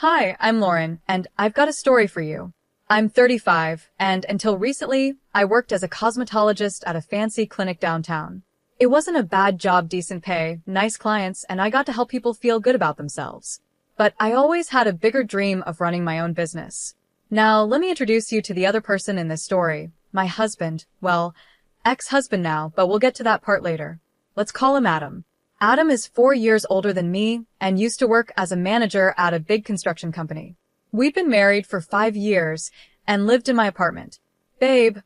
Hi, I'm Lauren, and I've got a story for you. I'm 35, and until recently, I worked as a cosmetologist at a fancy clinic downtown. It wasn't a bad job, decent pay, nice clients, and I got to help people feel good about themselves. But I always had a bigger dream of running my own business. Now, let me introduce you to the other person in this story, my husband, well, ex-husband now, but we'll get to that part later. Let's call him Adam. Adam is 4 years older than me and used to work as a manager at a big construction company. We'd been married for 5 years and lived in my apartment. Babe,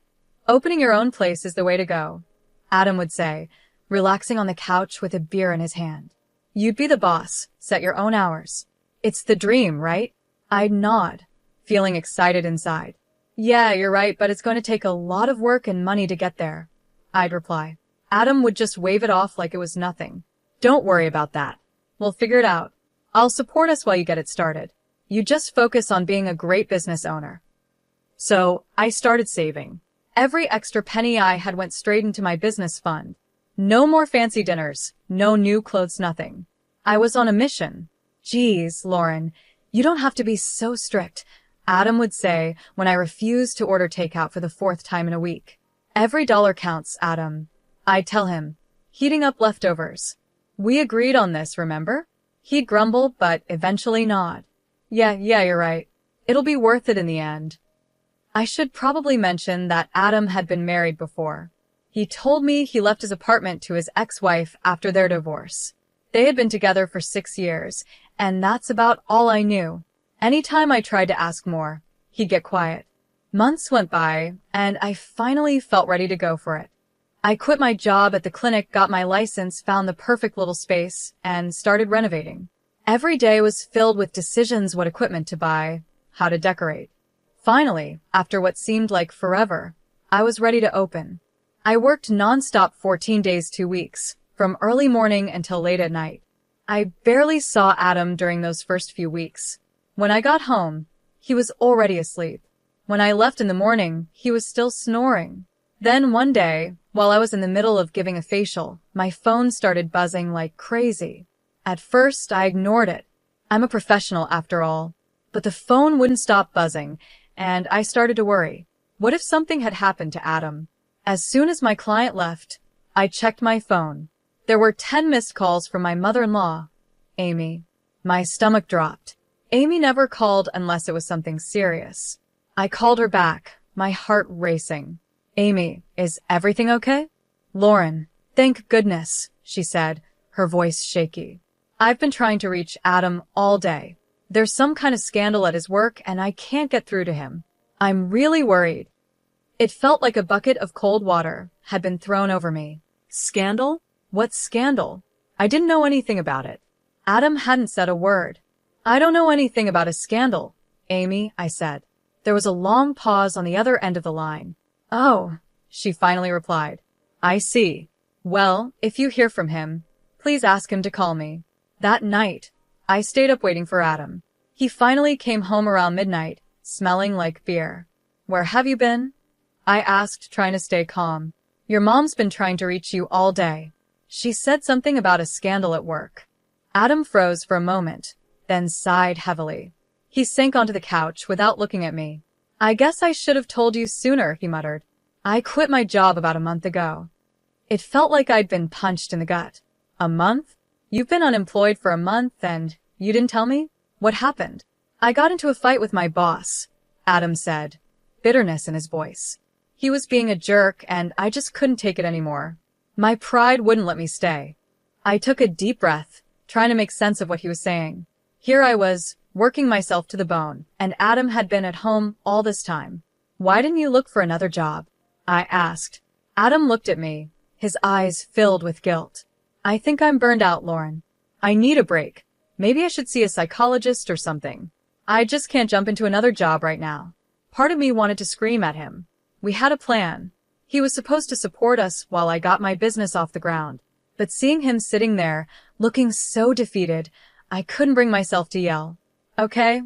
opening your own place is the way to go, Adam would say, relaxing on the couch with a beer in his hand. You'd be the boss, set your own hours. It's the dream, right? I'd nod, feeling excited inside. Yeah, you're right, but it's going to take a lot of work and money to get there, I'd reply. Adam would just wave it off like it was nothing. Don't worry about that. We'll figure it out. I'll support us while you get it started. You just focus on being a great business owner. So, I started saving. Every extra penny I had went straight into my business fund. No more fancy dinners, no new clothes, nothing. I was on a mission. Geez, Lauren, you don't have to be so strict, Adam would say when I refused to order takeout for the 4th time in a week. Every dollar counts, Adam, I'd tell him, heating up leftovers. We agreed on this, remember? He'd grumble, but eventually nod. Yeah, you're right. It'll be worth it in the end. I should probably mention that Adam had been married before. He told me he left his apartment to his ex-wife after their divorce. They had been together for 6 years, and that's about all I knew. Anytime I tried to ask more, he'd get quiet. Months went by, and I finally felt ready to go for it. I quit my job at the clinic, got my license, found the perfect little space, and started renovating. Every day was filled with decisions: what equipment to buy, how to decorate. Finally, after what seemed like forever, I was ready to open. I worked nonstop 14 days, 2 weeks, from early morning until late at night. I barely saw Adam during those first few weeks. When I got home, he was already asleep. When I left in the morning, he was still snoring. Then one day, while I was in the middle of giving a facial, my phone started buzzing like crazy. At first, I ignored it. I'm a professional after all. But the phone wouldn't stop buzzing, and I started to worry. What if something had happened to Adam? As soon as my client left, I checked my phone. There were 10 missed calls from my mother-in-law, Amy. My stomach dropped. Amy never called unless it was something serious. I called her back, my heart racing. Amy, is everything okay? Lauren, thank goodness, she said, her voice shaky. I've been trying to reach Adam all day. There's some kind of scandal at his work and I can't get through to him. I'm really worried. It felt like a bucket of cold water had been thrown over me. Scandal? What scandal? I didn't know anything about it. Adam hadn't said a word. I don't know anything about a scandal, Amy, I said. There was a long pause on the other end of the line. Oh, she finally replied. I see. Well, if you hear from him, please ask him to call me. That night, I stayed up waiting for Adam. He finally came home around midnight, smelling like beer. Where have you been? I asked, trying to stay calm. Your mom's been trying to reach you all day. She said something about a scandal at work. Adam froze for a moment, then sighed heavily. He sank onto the couch without looking at me. I guess I should have told you sooner, he muttered. I quit my job about a month ago. It felt like I'd been punched in the gut. A month? You've been unemployed for a month and you didn't tell me? What happened? I got into a fight with my boss, Adam said, bitterness in his voice. He was being a jerk and I just couldn't take it anymore. My pride wouldn't let me stay. I took a deep breath, trying to make sense of what he was saying. Here I was, working myself to the bone, and Adam had been at home all this time. Why didn't you look for another job? I asked. Adam looked at me, his eyes filled with guilt. I think I'm burned out, Lauren. I need a break. Maybe I should see a psychologist or something. I just can't jump into another job right now. Part of me wanted to scream at him. We had a plan. He was supposed to support us while I got my business off the ground. But seeing him sitting there, looking so defeated, I couldn't bring myself to yell. Okay,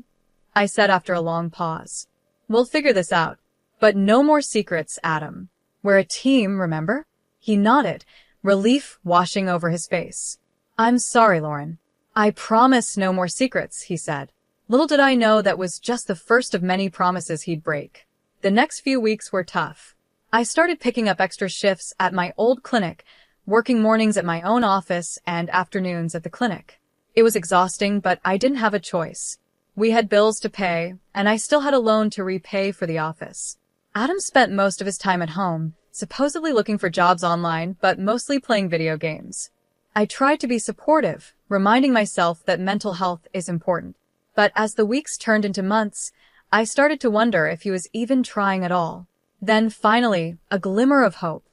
I said after a long pause. We'll figure this out. But no more secrets, Adam. We're a team, remember? He nodded, relief washing over his face. I'm sorry, Lauren. I promise no more secrets, he said. Little did I know that was just the first of many promises he'd break. The next few weeks were tough. I started picking up extra shifts at my old clinic, working mornings at my own office and afternoons at the clinic. It was exhausting, but I didn't have a choice. We had bills to pay, and I still had a loan to repay for the office. Adam spent most of his time at home, supposedly looking for jobs online, but mostly playing video games. I tried to be supportive, reminding myself that mental health is important. But as the weeks turned into months, I started to wonder if he was even trying at all. Then finally, a glimmer of hope.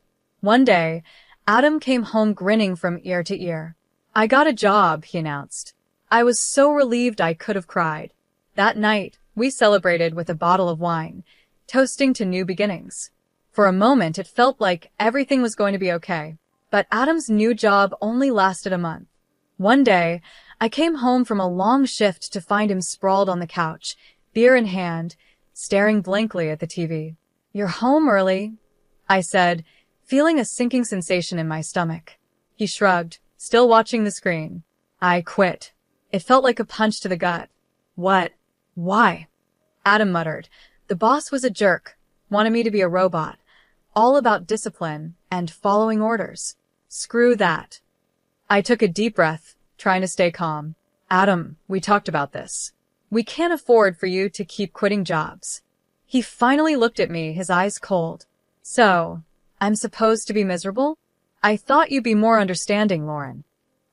One day, Adam came home grinning from ear to ear. "I got a job," he announced. I was so relieved I could have cried. That night, we celebrated with a bottle of wine, toasting to new beginnings. For a moment, it felt like everything was going to be okay. But Adam's new job only lasted a month. One day, I came home from a long shift to find him sprawled on the couch, beer in hand, staring blankly at the TV. "You're home early," I said, feeling a sinking sensation in my stomach. He shrugged, still watching the screen. "I quit." It felt like a punch to the gut. "What? Why?" Adam muttered. "The boss was a jerk, wanted me to be a robot, all about discipline and following orders. Screw that." I took a deep breath, trying to stay calm. "Adam, we talked about this. We can't afford for you to keep quitting jobs." He finally looked at me, his eyes cold. "So, I'm supposed to be miserable? I thought you'd be more understanding, Lauren."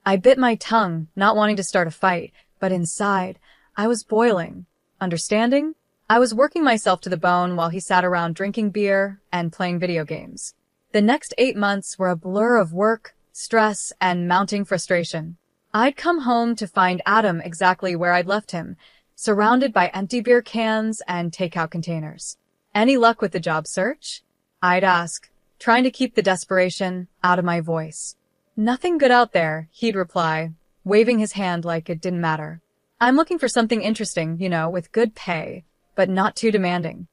I bit my tongue, not wanting to start a fight, but inside, I was boiling. Understanding? I was working myself to the bone while he sat around drinking beer and playing video games. The next 8 months were a blur of work, stress, and mounting frustration. I'd come home to find Adam exactly where I'd left him, surrounded by empty beer cans and takeout containers. "Any luck with the job search?" I'd ask, trying to keep the desperation out of my voice. "Nothing good out there," he'd reply, waving his hand like it didn't matter. "I'm looking for something interesting, with good pay, but not too demanding."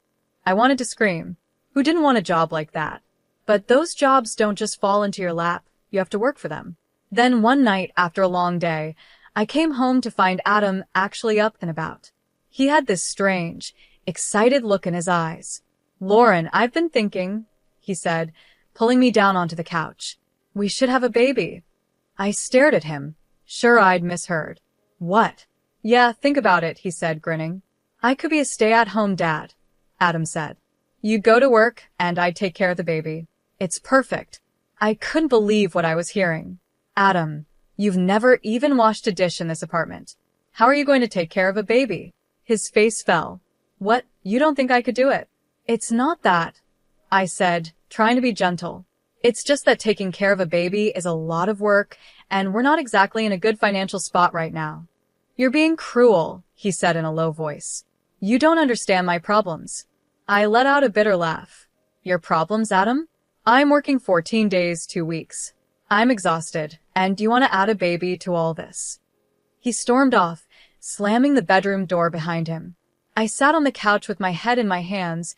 I wanted to scream. Who didn't want a job like that? But those jobs don't just fall into your lap. You have to work for them. Then one night after a long day, I came home to find Adam actually up and about. He had this strange, excited look in his eyes. "Lauren, I've been thinking," he said, pulling me down onto the couch. "We should have a baby." I stared at him, sure I'd misheard. "What?" "Yeah, think about it," he said, grinning. "I could be a stay-at-home dad," Adam said. "You'd go to work, and I'd take care of the baby. It's perfect." I couldn't believe what I was hearing. "Adam, you've never even washed a dish in this apartment. How are you going to take care of a baby?" His face fell. "What, you don't think I could do it?" "It's not that," I said, trying to be gentle. "It's just that taking care of a baby is a lot of work, and we're not exactly in a good financial spot right now." "You're being cruel," he said in a low voice. "You don't understand my problems." I let out a bitter laugh. "Your problems, Adam? I'm working 14 days, 2 weeks. I'm exhausted, and you want to add a baby to all this?" He stormed off, slamming the bedroom door behind him. I sat on the couch with my head in my hands,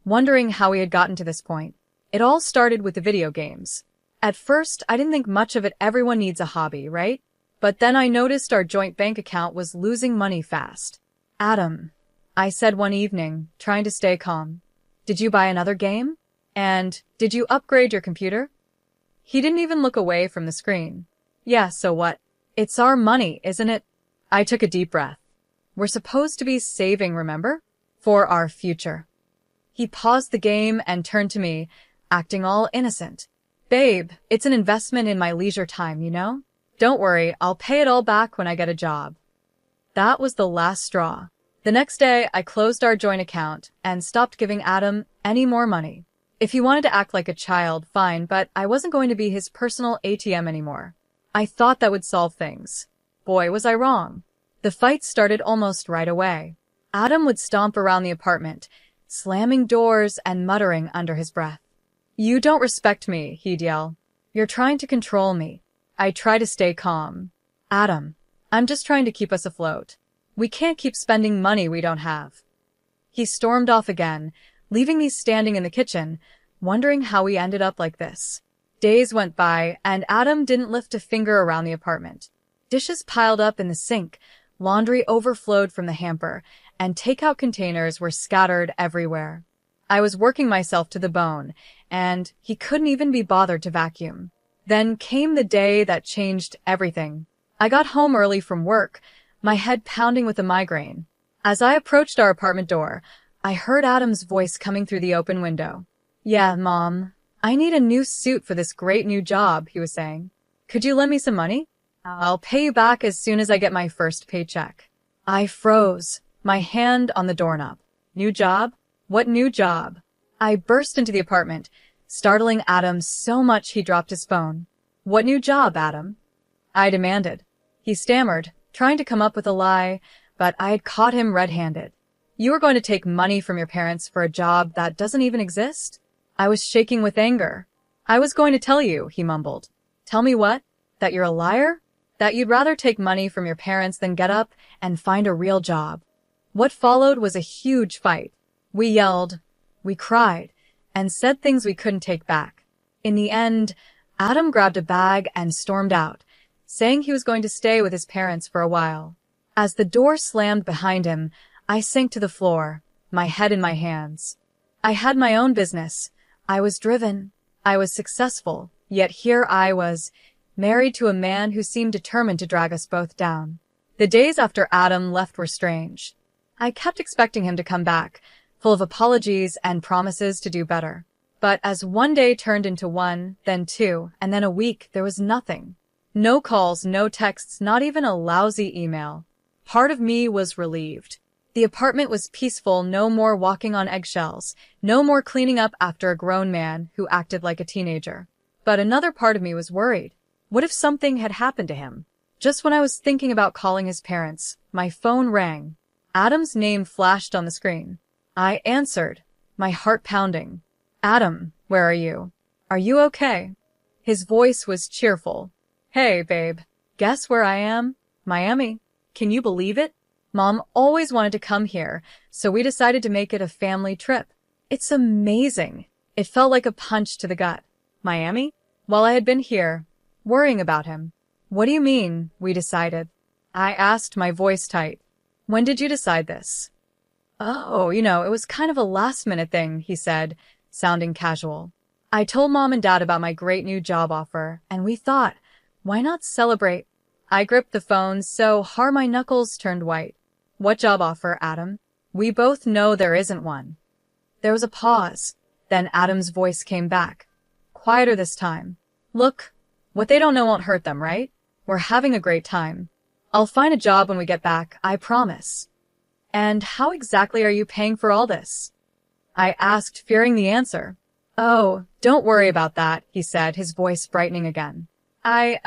wondering how he had gotten to this point. It all started with the video games. At first, I didn't think much of it. Everyone needs a hobby, right? But then I noticed our joint bank account was losing money fast. "Adam," I said one evening, trying to stay calm, "did you buy another game? And did you upgrade your computer?" He didn't even look away from the screen. "Yeah, so what? It's our money, isn't it?" I took a deep breath. "We're supposed to be saving, remember? For our future." He paused the game and turned to me, acting all innocent. "Babe, it's an investment in my leisure time, Don't worry, I'll pay it all back when I get a job." That was the last straw. The next day, I closed our joint account and stopped giving Adam any more money. If he wanted to act like a child, fine, but I wasn't going to be his personal ATM anymore. I thought that would solve things. Boy, was I wrong. The fight started almost right away. Adam would stomp around the apartment, slamming doors and muttering under his breath. "You don't respect me," he'd yell. "You're trying to control me." I try to stay calm. "Adam, I'm just trying to keep us afloat. We can't keep spending money we don't have." He stormed off again, leaving me standing in the kitchen, wondering how we ended up like this. Days went by, and Adam didn't lift a finger around the apartment. Dishes piled up in the sink, Laundry overflowed from the hamper, and takeout containers were scattered everywhere. I was working myself to the bone, and he couldn't even be bothered to vacuum. Then came the day that changed everything. I got home early from work, my head pounding with a migraine. As I approached our apartment door, I heard Adam's voice coming through the open window. "Yeah, Mom, I need a new suit for this great new job," he was saying. "Could you lend me some money? I'll pay you back as soon as I get my first paycheck." I froze, my hand on the doorknob. New job? What new job? I burst into the apartment, startling Adam so much he dropped his phone. "What new job, Adam?" I demanded. He stammered, trying to come up with a lie, but I had caught him red-handed. "You are going to take money from your parents for a job that doesn't even exist?" I was shaking with anger. "I was going to tell you," he mumbled. "Tell me what? That you're a liar? That you'd rather take money from your parents than get up and find a real job?" What followed was a huge fight. We yelled, we cried, and said things we couldn't take back. In the end, Adam grabbed a bag and stormed out, saying he was going to stay with his parents for a while. As the door slammed behind him, I sank to the floor, my head in my hands. I had my own business. I was driven. I was successful. Yet here I was, married to a man who seemed determined to drag us both down. The days after Adam left were strange. I kept expecting him to come back, full of apologies and promises to do better. But as one day turned into one, then two, and then a week, there was nothing. No calls, no texts, not even a lousy email. Part of me was relieved. The apartment was peaceful, no more walking on eggshells, no more cleaning up after a grown man who acted like a teenager. But another part of me was worried. What if something had happened to him? Just when I was thinking about calling his parents, my phone rang. Adam's name flashed on the screen. I answered, my heart pounding. "Adam, where are you? Are you okay?" His voice was cheerful. "Hey, babe. Guess where I am? Miami. Can you believe it? Mom always wanted to come here, so we decided to make it a family trip. It's amazing." It felt like a punch to the gut. Miami? While I had been here, worrying about him. "What do you mean, we decided?" I asked, my voice tight. "When did you decide this?" "Oh, it was kind of a last-minute thing," he said, sounding casual. "I told Mom and Dad about my great new job offer, and we thought, why not celebrate?" I gripped the phone so hard my knuckles turned white. "What job offer, Adam? We both know there isn't one." There was a pause. Then Adam's voice came back, quieter this time. "Look, what they don't know won't hurt them, right? We're having a great time. I'll find a job when we get back, I promise." "And how exactly are you paying for all this?" I asked, fearing the answer. "Oh, don't worry about that," he said, his voice brightening again. I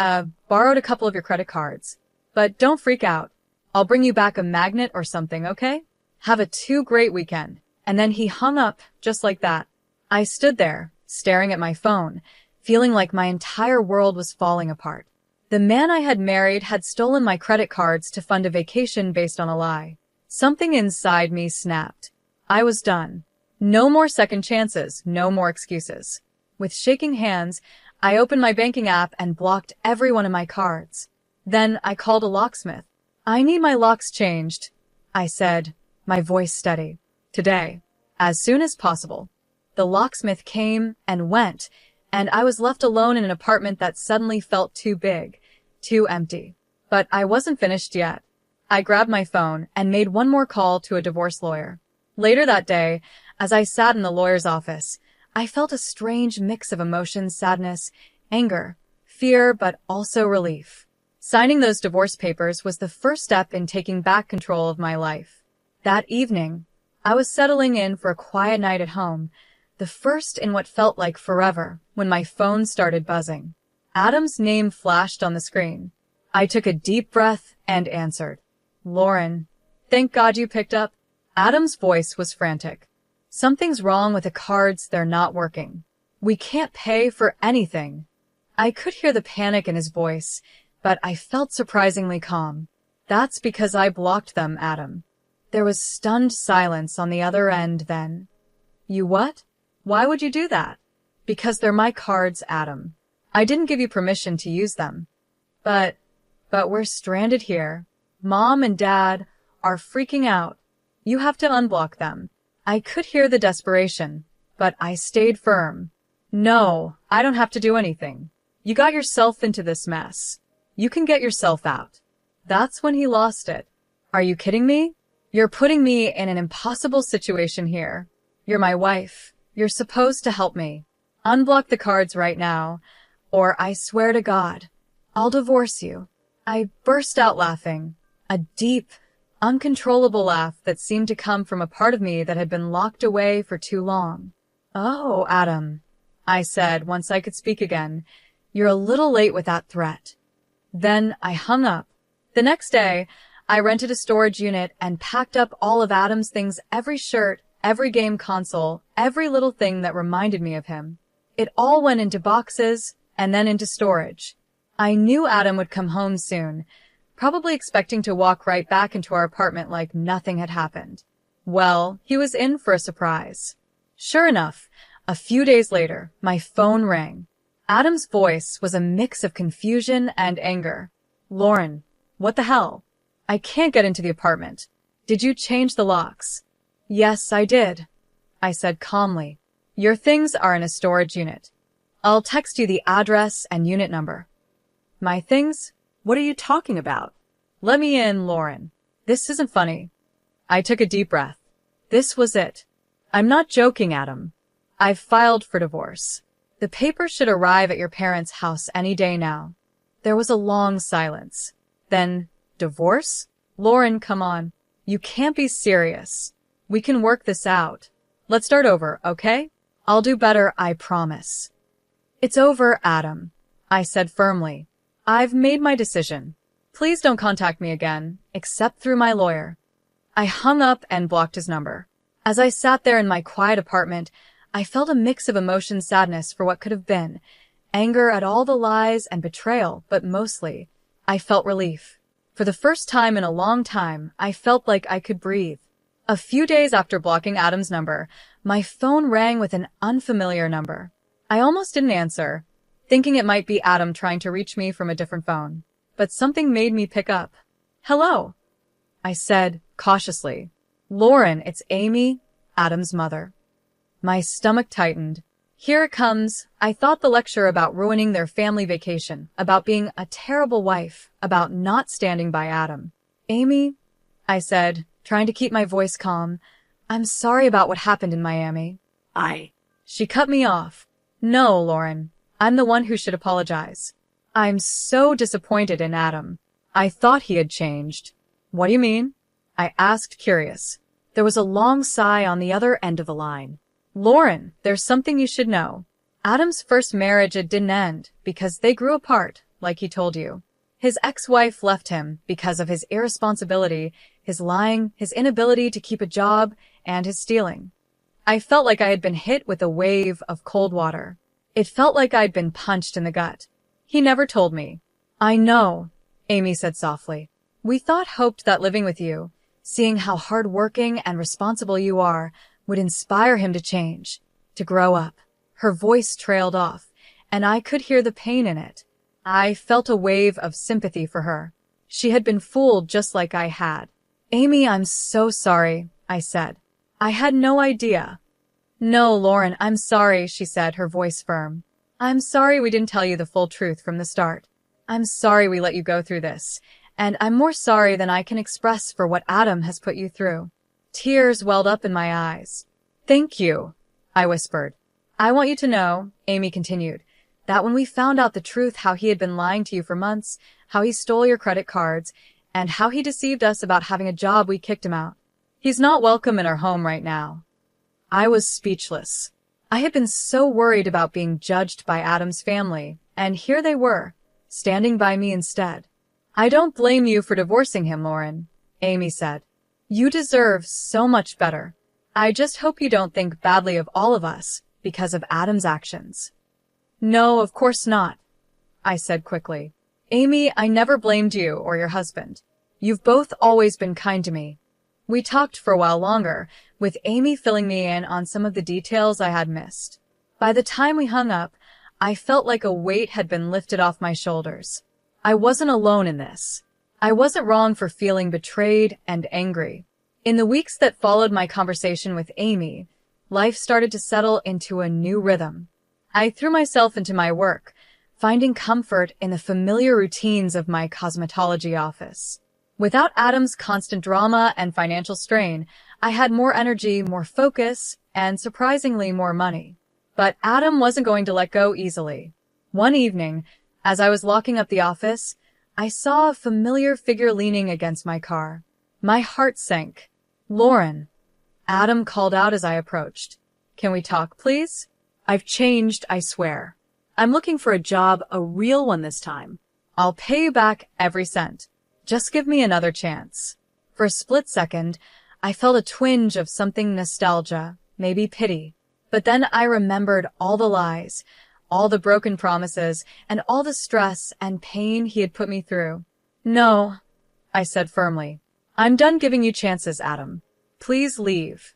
borrowed a couple of your credit cards. But don't freak out. I'll bring you back a magnet or something, okay? Have a great weekend." And then he hung up, just like that. I stood there, staring at my phone, feeling like my entire world was falling apart. The man I had married had stolen my credit cards to fund a vacation based on a lie. Something inside me snapped. I was done. No more second chances, no more excuses. With shaking hands, I opened my banking app and blocked every one of my cards. Then I called a locksmith. "I need my locks changed," I said, my voice steady. "Today. As soon as possible." The locksmith came and went, and I was left alone in an apartment that suddenly felt too big, too empty. But I wasn't finished yet. I grabbed my phone and made one more call to a divorce lawyer. Later that day, as I sat in the lawyer's office, I felt a strange mix of emotions: sadness, anger, fear, but also relief. Signing those divorce papers was the first step in taking back control of my life. That evening, I was settling in for a quiet night at home, the first in what felt like forever, when my phone started buzzing. Adam's name flashed on the screen. I took a deep breath and answered. "Lauren, thank God you picked up." Adam's voice was frantic. "Something's wrong with the cards, they're not working. We can't pay for anything." I could hear the panic in his voice, but I felt surprisingly calm. "That's because I blocked them, Adam." There was stunned silence on the other end then. "You what? Why would you do that?" "Because they're my cards, Adam. I didn't give you permission to use them." But we're stranded here. Mom and Dad are freaking out. You have to unblock them. I could hear the desperation, but I stayed firm. No, I don't have to do anything. You got yourself into this mess. You can get yourself out. That's when he lost it. Are you kidding me? You're putting me in an impossible situation here. You're my wife. You're supposed to help me. Unblock the cards right now, or I swear to God, I'll divorce you. I burst out laughing, a deep, uncontrollable laugh that seemed to come from a part of me that had been locked away for too long. Oh, Adam, I said once I could speak again, you're a little late with that threat. Then I hung up. The next day, I rented a storage unit and packed up all of Adam's things, every shirt, every game console, every little thing that reminded me of him. It all went into boxes and then into storage. I knew Adam would come home soon, probably expecting to walk right back into our apartment like nothing had happened. Well, he was in for a surprise. Sure enough, a few days later, my phone rang. Adam's voice was a mix of confusion and anger. Lauren, what the hell? I can't get into the apartment. Did you change the locks? Yes, I did, I said calmly. Your things are in a storage unit. I'll text you the address and unit number. My things? What are you talking about? Let me in, Lauren. This isn't funny. I took a deep breath. This was it. I'm not joking, Adam. I've filed for divorce. The papers should arrive at your parents' house any day now. There was a long silence. Then, divorce? Lauren, come on. You can't be serious. We can work this out. Let's start over, okay? I'll do better, I promise. It's over, Adam, I said firmly. I've made my decision. Please don't contact me again, except through my lawyer. I hung up and blocked his number. As I sat there in my quiet apartment, I felt a mix of emotion, sadness for what could have been, anger at all the lies and betrayal, but mostly, I felt relief. For the first time in a long time, I felt like I could breathe. A few days after blocking Adam's number, my phone rang with an unfamiliar number. I almost didn't answer, thinking it might be Adam trying to reach me from a different phone. But something made me pick up. Hello, I said cautiously. Lauren, it's Amy, Adam's mother. My stomach tightened. Here it comes. I thought the lecture about ruining their family vacation, about being a terrible wife, about not standing by Adam. Amy, I said, trying to keep my voice calm, I'm sorry about what happened in Miami. She cut me off. No, Lauren, I'm the one who should apologize. I'm so disappointed in Adam. I thought he had changed. What do you mean? I asked, curious. There was a long sigh on the other end of the line. Lauren, there's something you should know. Adam's first marriage, it didn't end because they grew apart, like he told you. His ex-wife left him because of his irresponsibility, his lying, his inability to keep a job, and his stealing. I felt like I had been hit with a wave of cold water. It felt like I'd been punched in the gut. He never told me. I know, Amy said softly. We hoped that living with you, seeing how hard-working and responsible you are, would inspire him to change, to grow up. Her voice trailed off, and I could hear the pain in it. I felt a wave of sympathy for her. She had been fooled just like I had. Amy, I'm so sorry, I said. I had no idea. No, Lauren, I'm sorry, she said, her voice firm. I'm sorry we didn't tell you the full truth from the start. I'm sorry we let you go through this, and I'm more sorry than I can express for what Adam has put you through. Tears welled up in my eyes. Thank you, I whispered. I want you to know, Amy continued, that when we found out the truth, how he had been lying to you for months, how he stole your credit cards, and how he deceived us about having a job, we kicked him out. He's not welcome in our home right now. I was speechless. I had been so worried about being judged by Adam's family, and here they were, standing by me instead. I don't blame you for divorcing him, Lauren, Amy said. You deserve so much better. I just hope you don't think badly of all of us because of Adam's actions. No, of course not, I said quickly. Amy, I never blamed you or your husband. You've both always been kind to me. We talked for a while longer, with Amy filling me in on some of the details I had missed. By the time we hung up, I felt like a weight had been lifted off my shoulders. I wasn't alone in this. I wasn't wrong for feeling betrayed and angry. In the weeks that followed my conversation with Amy, life started to settle into a new rhythm. I threw myself into my work, finding comfort in the familiar routines of my cosmetology office. Without Adam's constant drama and financial strain, I had more energy, more focus, and surprisingly more money. But Adam wasn't going to let go easily. One evening, as I was locking up the office, I saw a familiar figure leaning against my car. My heart sank. "Lauren," Adam called out as I approached. "Can we talk, please? I've changed, I swear. I'm looking for a job, a real one this time. I'll pay you back every cent. Just give me another chance." For a split second, I felt a twinge of something nostalgia, maybe pity. But then I remembered all the lies, all the broken promises, and all the stress and pain he had put me through. "No," I said firmly. "I'm done giving you chances, Adam. Please leave."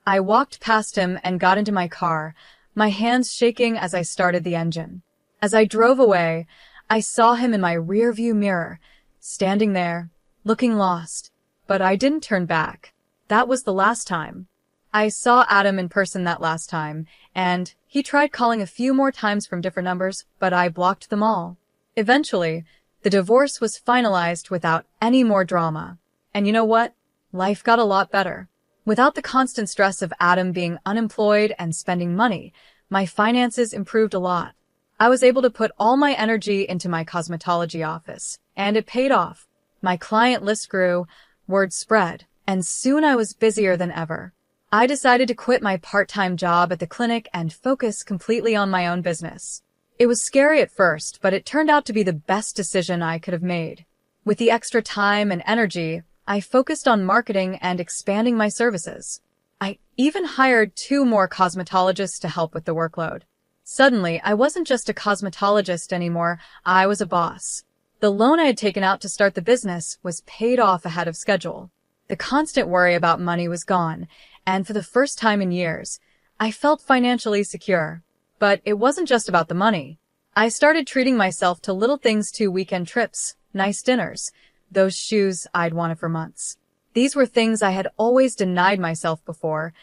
I walked past him and got into my car, my hands shaking as I started the engine. As I drove away, I saw him in my rearview mirror, standing there, looking lost. But I didn't turn back. That was the last time. I saw Adam in person that last time, and he tried calling a few more times from different numbers, but I blocked them all. Eventually, the divorce was finalized without any more drama. And you know what? Life got a lot better. Without the constant stress of Adam being unemployed and spending money, my finances improved a lot. I was able to put all my energy into my cosmetology office, and it paid off. My client list grew, word spread, and soon I was busier than ever. I decided to quit my part-time job at the clinic and focus completely on my own business. It was scary at first, but it turned out to be the best decision I could have made. With the extra time and energy, I focused on marketing and expanding my services. I even hired 2 more cosmetologists to help with the workload. Suddenly, I wasn't just a cosmetologist anymore, I was a boss. The loan I had taken out to start the business was paid off ahead of schedule. The constant worry about money was gone, and for the first time in years, I felt financially secure. But it wasn't just about the money. I started treating myself to little things too: weekend trips, nice dinners, those shoes I'd wanted for months. These were things I had always denied myself before,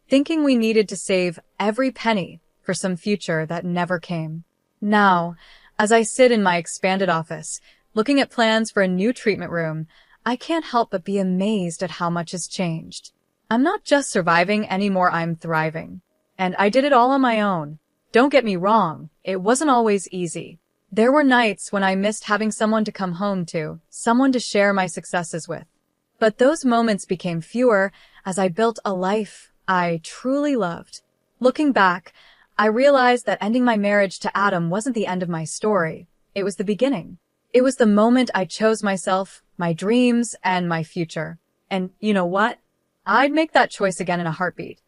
thinking we needed to save every penny for some future that never came. Now, as I sit in my expanded office, looking at plans for a new treatment room, I can't help but be amazed at how much has changed. I'm not just surviving anymore, I'm thriving. And I did it all on my own. Don't get me wrong, it wasn't always easy. There were nights when I missed having someone to come home to, someone to share my successes with. But those moments became fewer as I built a life I truly loved. Looking back, I realized that ending my marriage to Adam wasn't the end of my story. It was the beginning. It was the moment I chose myself, my dreams, and my future. And you know what? I'd make that choice again in a heartbeat.